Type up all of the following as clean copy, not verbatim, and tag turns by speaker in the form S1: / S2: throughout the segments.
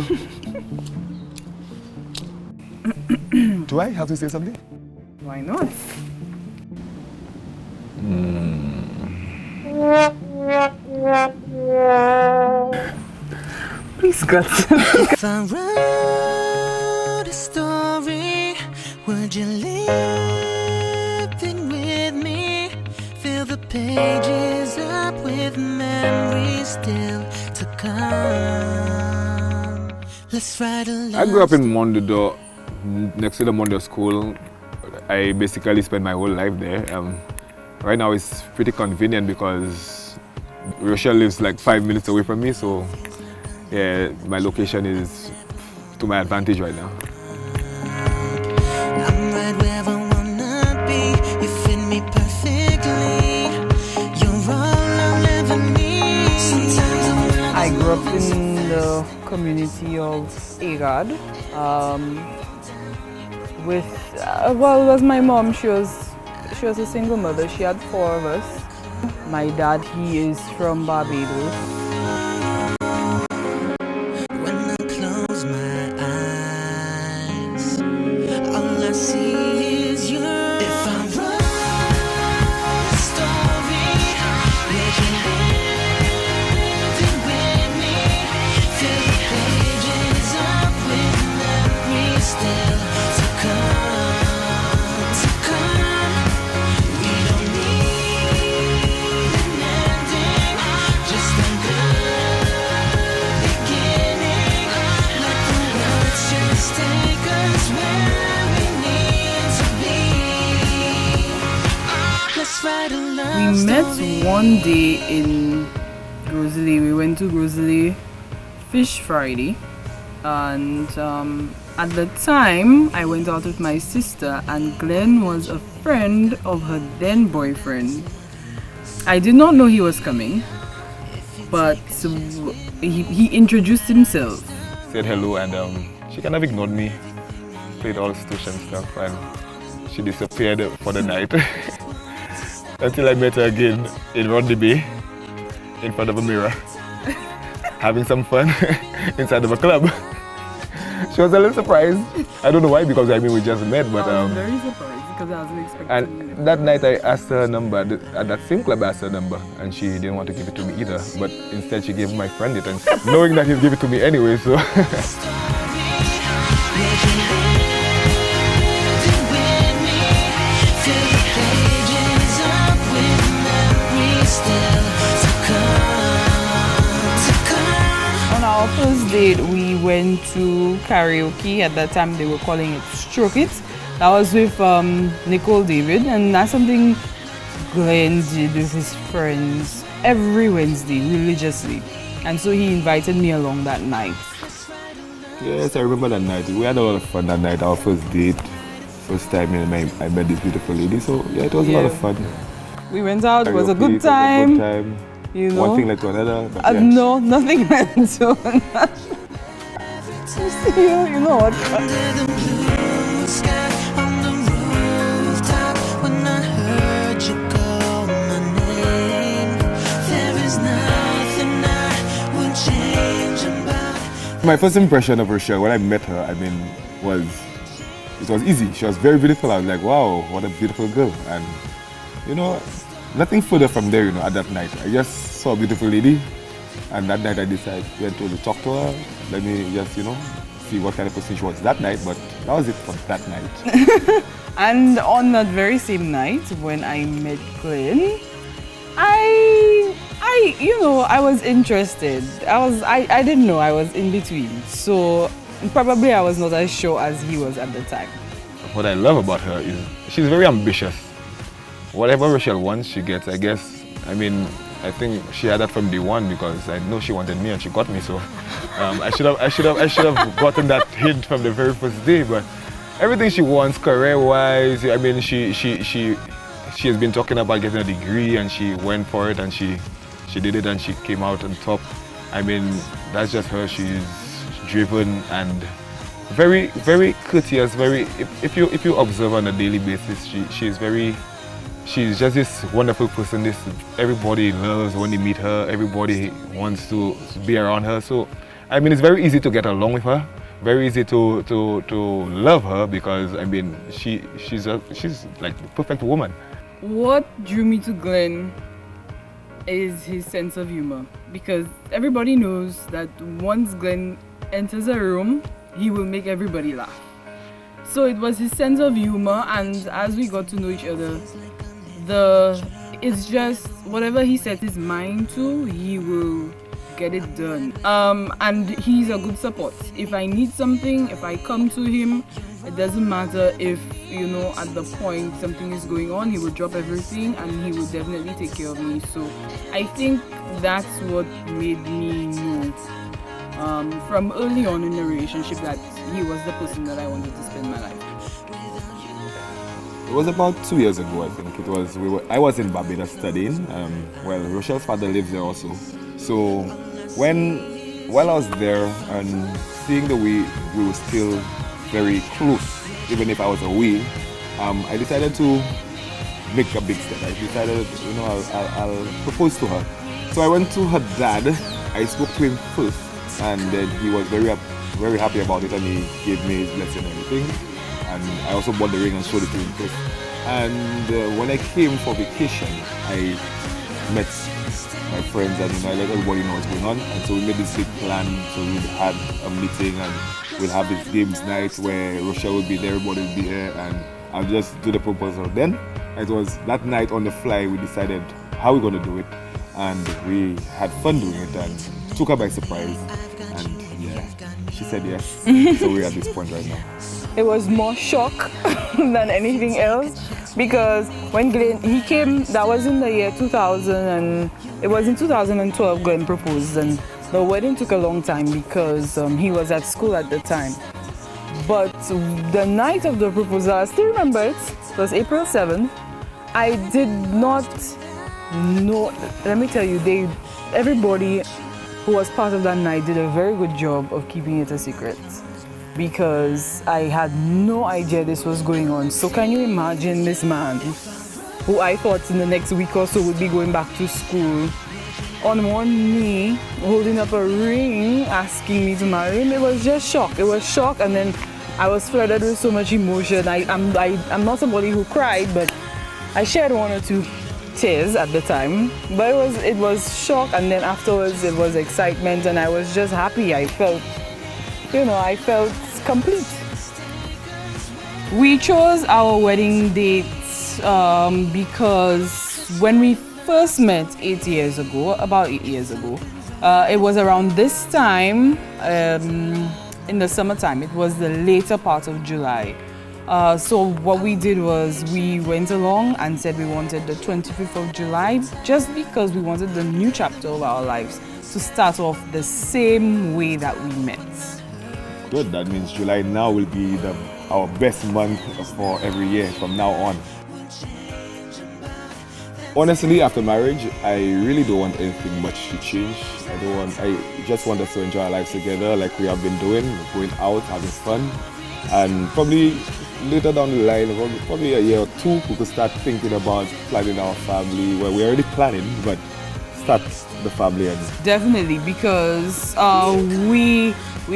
S1: go.
S2: Do I have to say something?
S1: Why not? Please, God.
S3: If I wrote a story, would you live it with me? Fill the pages up with memories still to come. Let's write a love.
S2: I grew up in Mondodo, next to the Mondo school. I basically spent my whole life there. Right now it's pretty convenient because Rochelle lives like 5 minutes away from me, so yeah, my location is to my advantage right now.
S3: I'm right where I wanna be. You fit me perfectly. You're all I'll ever need. Sometimes
S1: I grew up in the community of Agad. Well, it was my mom. She was a single mother. She had 4 of us. My dad, he is from Barbados.
S3: when I close my eyes, all I see is you. If I wrote a story, would you live it with me? Fill the pages up with memories still to come. We don't need an ending, just a good beginning. Let the words just take us where we need to be. Let's write a love
S1: We met
S3: story.
S1: one day in Grosley. We went to Grosley Fish Friday, and at the time I went out with my sister, and Glenn was a friend of her then boyfriend. I did not know he was coming, but he introduced himself.
S2: Said hello and she kind of ignored me, played all situation stuff, and she disappeared for the night. Until I met her again in Rodney Bay in front of a mirror, having some fun inside of a club. She was a little surprised. I don't know why, because I mean we just met, but
S1: I was very surprised because I wasn't expecting
S2: and
S1: it.
S2: that night I asked her number. At that same club I asked her number, and she didn't want to give it to me either. But instead she gave my friend it, and knowing that he'd give it to me anyway, so.
S1: On our first date, we went to karaoke. At that time, they were calling it Stroke It. That was with Nicole David, and that's something Glenn did with his friends every Wednesday, religiously. And so he invited me along that night.
S2: Yes, I remember that night. We had a lot of fun that night, our first date. First time I met this beautiful lady, so yeah, it was a lot of fun.
S1: We went out, it was a
S2: Karaoke,
S1: good
S2: it was a
S1: time.
S2: good time.
S1: You know?
S2: One thing led to another. But yeah.
S1: No, nothing led to another. You know what?
S2: My first impression of Rochelle when I met her, I mean, it was easy. She was very beautiful. I was like, wow, what a beautiful girl. And you know, nothing further from there, you know, at that night. I just saw a beautiful lady, and that night I decided to talk to her. Let me just, you know, see what kind of person she was that night, but that was it for that night.
S1: And on that very same night, when I met Glenn, I was interested. I didn't know, I was in between. So probably I was not as sure as he was at the time.
S2: What I love about her is she's very ambitious. Whatever Rochelle wants, she gets, I guess. I mean, I think she had that from day one, because I know she wanted me and she got me. So I should have gotten that hint from the very first day. But everything she wants, career-wise, I mean, she has been talking about getting a degree, and she went for it, and she did it, and she came out on top. I mean, that's just her. She's driven and very, very courteous. Very, if you observe on a daily basis, she's just this wonderful person. Everybody loves when they meet her. Everybody wants to be around her. So I mean, it's very easy to get along with her, very easy to love her because I mean, she's like the perfect woman.
S1: What drew me to Glenn is his sense of humor, because everybody knows that once Glenn enters a room, he will make everybody laugh. So it was his sense of humor, and as we got to know each other, it's just whatever he set his mind to, he will get it done. And he's a good support. If I need something, if I come to him, it doesn't matter if, you know, at the point something is going on, he will drop everything and he will definitely take care of me. So I think that's what made me know from early on in the relationship that he was the person that I wanted to spend my life with.
S2: It was about 2 years ago, I think. I was in Barbados studying. Well, Rochelle's father lives there also. So while I was there and seeing the way we were still very close, even if I was away, I decided to make a big step. I decided, you know, I'll propose to her. So I went to her dad. I spoke to him first, and then he was very happy about it, and he gave me his blessing and everything. And I also bought the ring and showed it to him first. And when I came for vacation, I met my friends and, you know, I let everybody know what's going on. And so we made this big plan. So we had a meeting and we'll have this games night where Rochelle will be there, everybody will be there, and I'll just do the proposal. Then it was that night on the fly we decided how we're going to do it, and we had fun doing it and took her by surprise, and yeah, she said yes. So we're at this point right now.
S1: It was more shock than anything else, because when Glenn, he came, that was in the year 2000, and it was in 2012 Glenn proposed, and the wedding took a long time because he was at school at the time. But the night of the proposal, I still remember it was April 7th. I did not know, let me tell you, everybody who was part of that night did a very good job of keeping it a secret, because I had no idea this was going on. So can you imagine this man, who I thought in the next week or so would be going back to school, on one knee, holding up a ring, asking me to marry him? It was just shock. It was shock, and then I was flooded with so much emotion. I'm not somebody who cried, but I shared one or two tears at the time. But it was shock, and then afterwards it was excitement, and I was just happy. I felt complete. We chose our wedding date because when we first met about 8 years ago, it was around this time, in the summertime. It was the later part of July. So what we did was we went along and said we wanted the 25th of July, just because we wanted the new chapter of our lives to start off the same way that we met.
S2: Good, that means July now will be our best month for every year from now on. Honestly, after marriage, I really don't want anything much to change. I just want us to enjoy our lives together like we have been doing, going out, having fun. And probably later down the line, probably a year or two, we could start thinking about planning our family. Well, we're already planning, but start the family. And
S1: definitely, because we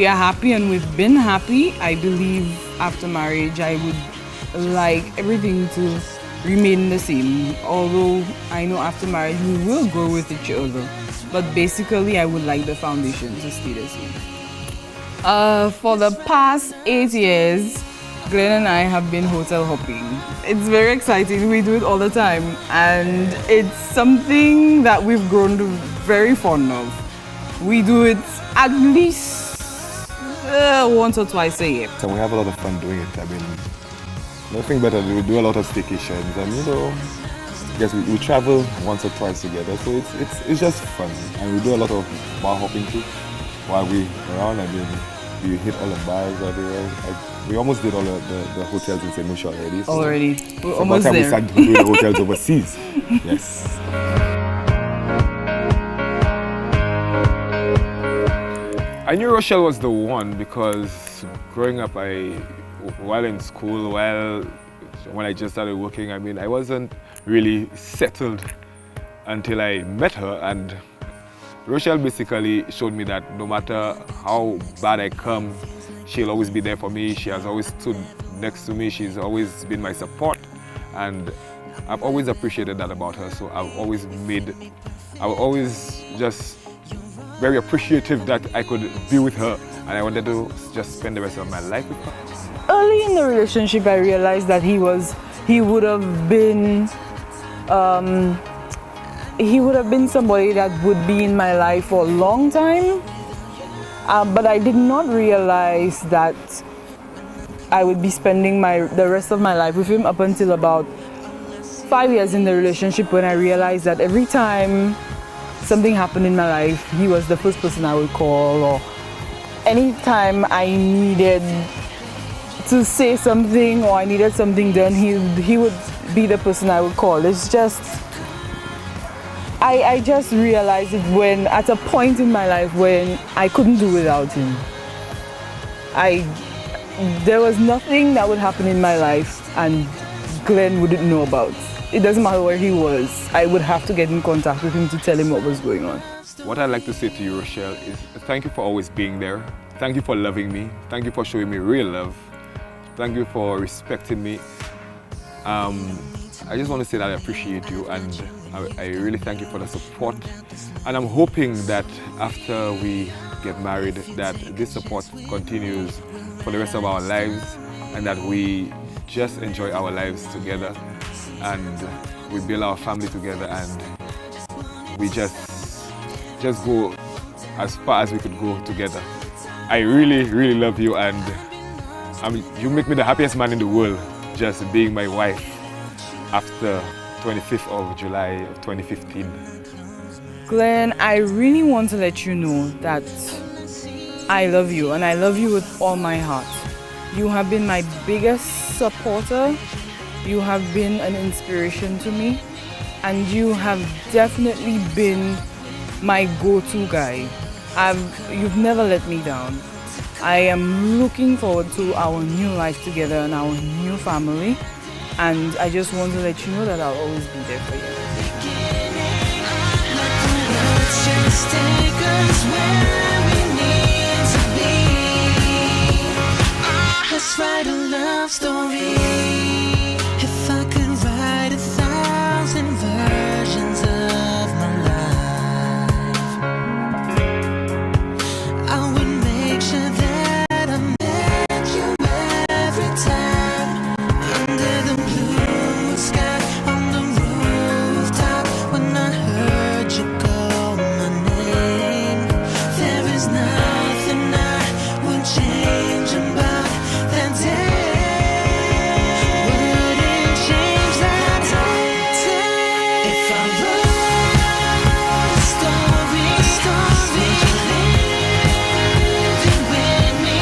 S1: are happy and we've been happy. I believe after marriage, I would like everything to remain the same. Although I know after marriage we will grow with each other, but basically I would like the foundation to stay the same. For the past 8 years, Glenn and I have been hotel hopping. It's very exciting. We do it all the time, and it's something that we've grown very fond of. We do it at least once or twice a year.
S2: So we have a lot of fun doing it. I mean, nothing better. We do a lot of staycations, and you know, I guess we travel once or twice together. So it's just fun, and we do a lot of bar hopping too while we around. I mean, we hit all the bars everywhere. We almost did all the hotels in St. Lucia already.
S1: So we're almost there.
S2: We started doing the hotels overseas. Yes. I knew Rochelle was the one because growing up, while in school, when I just started working, I mean, I wasn't really settled until I met her, and Rochelle basically showed me that no matter how bad I come, she'll always be there for me. She has always stood next to me. She's always been my support, and I've always appreciated that about her. So I was always just very appreciative that I could be with her, and I wanted to just spend the rest of my life with her.
S1: Early in the relationship, I realized that he would have been somebody that would be in my life for a long time. But I did not realize that I would be spending the rest of my life with him up until about 5 years in the relationship, when I realized that every time something happened in my life, he was the first person I would call, or anytime I needed to say something or I needed something done, he would be the person I would call. It's just, I just realized it when, at a point in my life when I couldn't do without him. There was nothing that would happen in my life and Glenn wouldn't know about. It doesn't matter where he was, I would have to get in contact with him to tell him what was going on.
S2: What I'd like to say to you, Rochelle, is thank you for always being there. Thank you for loving me. Thank you for showing me real love. Thank you for respecting me. I just want to say that I appreciate you, and I really thank you for the support. And I'm hoping that after we get married, that this support continues for the rest of our lives, and that we just enjoy our lives together, and we build our family together, and we just go as far as we could go together. I really, really love you, and you make me the happiest man in the world, just being my wife after 25th of July of 2015.
S1: Glenn, I really want to let you know that I love you, and I love you with all my heart. You have been my biggest supporter. You have been an inspiration to me, and you have definitely been my go-to guy. You've never let me down. I am looking forward to our new life together and our new family, and I just want to let you know that I'll always be there for you.
S3: Let's write a love story. If I could write 1,000 versions of my life, I would make sure that I met you every time, under the blue sky, on the rooftop, when I heard you call my name. There is nothing I would change about that day. Wouldn't change that day. If I wrote a story, would you live it with me?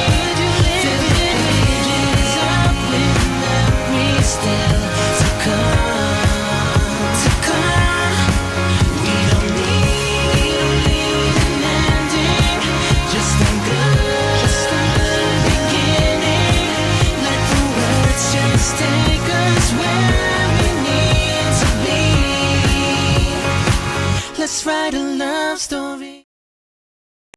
S3: Fill the pages up with memories still to come. We don't need an ending, just a good beginning. Let the words just take us where we need to be. Let's write a love story.